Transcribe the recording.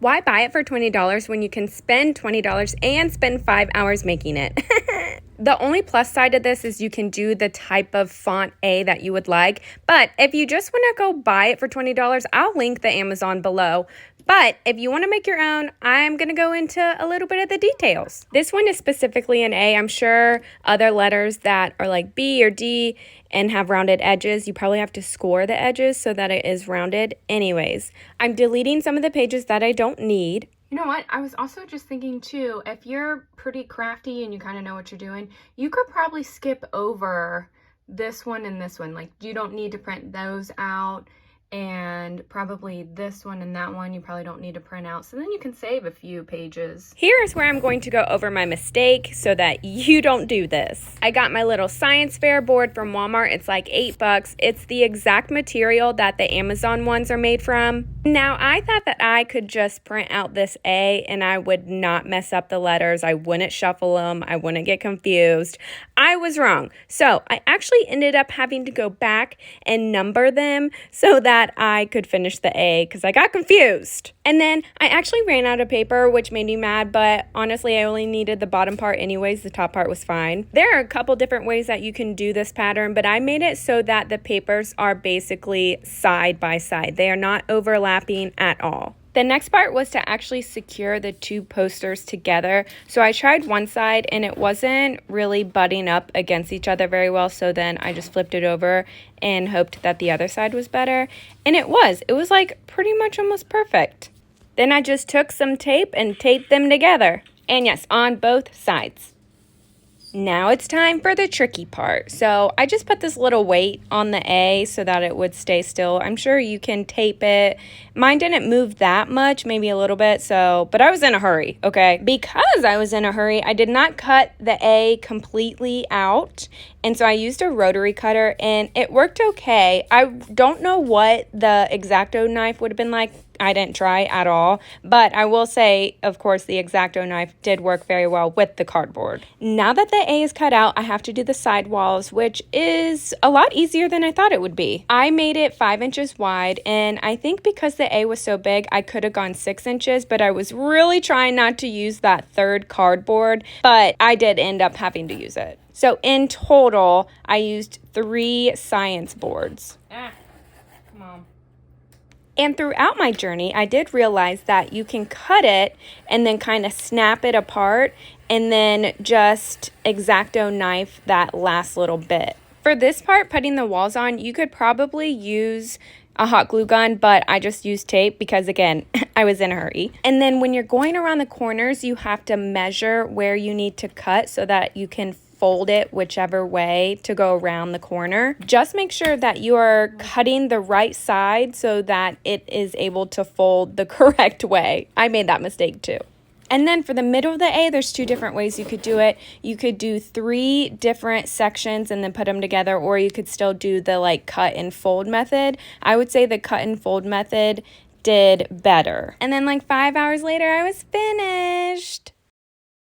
Why buy it for $20 when you can spend $20 and spend 5 hours making it? The only plus side of this is you can do the type of font A that you would like. But if you just want to go buy it for $20, I'll link the Amazon below. But if you want to make your own, I'm going to go into a little bit of the details. This one is specifically an A. I'm sure other letters that are like B or D and have rounded edges, you probably have to score the edges so that it is rounded. Anyways, I'm deleting some of the pages that I don't need. You know what? I was also just thinking too, if you're pretty crafty and you kind of know what you're doing, you could probably skip over this one and this one. Like, you don't need to print those out. And probably this one and that one you probably don't need to print out, so then you can save a few pages. Here's where I'm going to go over my mistake so that you don't do this. I got my little science fair board from Walmart. It's like $8. It's the exact material that the Amazon ones are made from. Now, I thought that I could just print out this A and I would not mess up the letters. I wouldn't shuffle them. I wouldn't get confused. I was wrong. So I actually ended up having to go back and number them so that I could finish the A because I got confused. And then I actually ran out of paper, which made me mad, but honestly, I only needed the bottom part anyways. The top part was fine. There are a couple different ways that you can do this pattern, but I made it so that the papers are basically side by side. They are not overlapping at all. The next part was to actually secure the two posters together. So I tried one side and it wasn't really butting up against each other very well. So then I just flipped it over and hoped that the other side was better. And it was. It was like pretty much almost perfect. Then I just took some tape and taped them together. And yes, on both sides. Now it's time for the tricky part. So I just put this little weight on the A so that it would stay still. I'm sure you can tape it. Mine didn't move that much, maybe a little bit, but I was in a hurry, okay? Because I was in a hurry, I did not cut the A completely out. And so I used a rotary cutter and it worked okay. I don't know what the X-Acto knife would have been like. I didn't try at all, but I will say, of course, the X-Acto knife did work very well with the cardboard. Now that the A is cut out, I have to do the side walls, which is a lot easier than I thought it would be. I made it 5 inches wide, and I think because the A was so big, I could have gone 6 inches, but I was really trying not to use that third cardboard, but I did end up having to use it. So in total, I used 3 science boards. Come on. And throughout my journey, I did realize that you can cut it and then kind of snap it apart and then just X-Acto knife that last little bit. For this part, putting the walls on, you could probably use a hot glue gun, but I just used tape because, again, I was in a hurry. And then when you're going around the corners, you have to measure where you need to cut so that you can fold it whichever way to go around the corner. Just make sure that you are cutting the right side so that it is able to fold the correct way. I made that mistake too. And then for the middle of the A, there's 2 different ways you could do it. You could do 3 different sections and then put them together, or you could still do the like cut and fold method. I would say the cut and fold method did better. And then like 5 hours later, I was finished.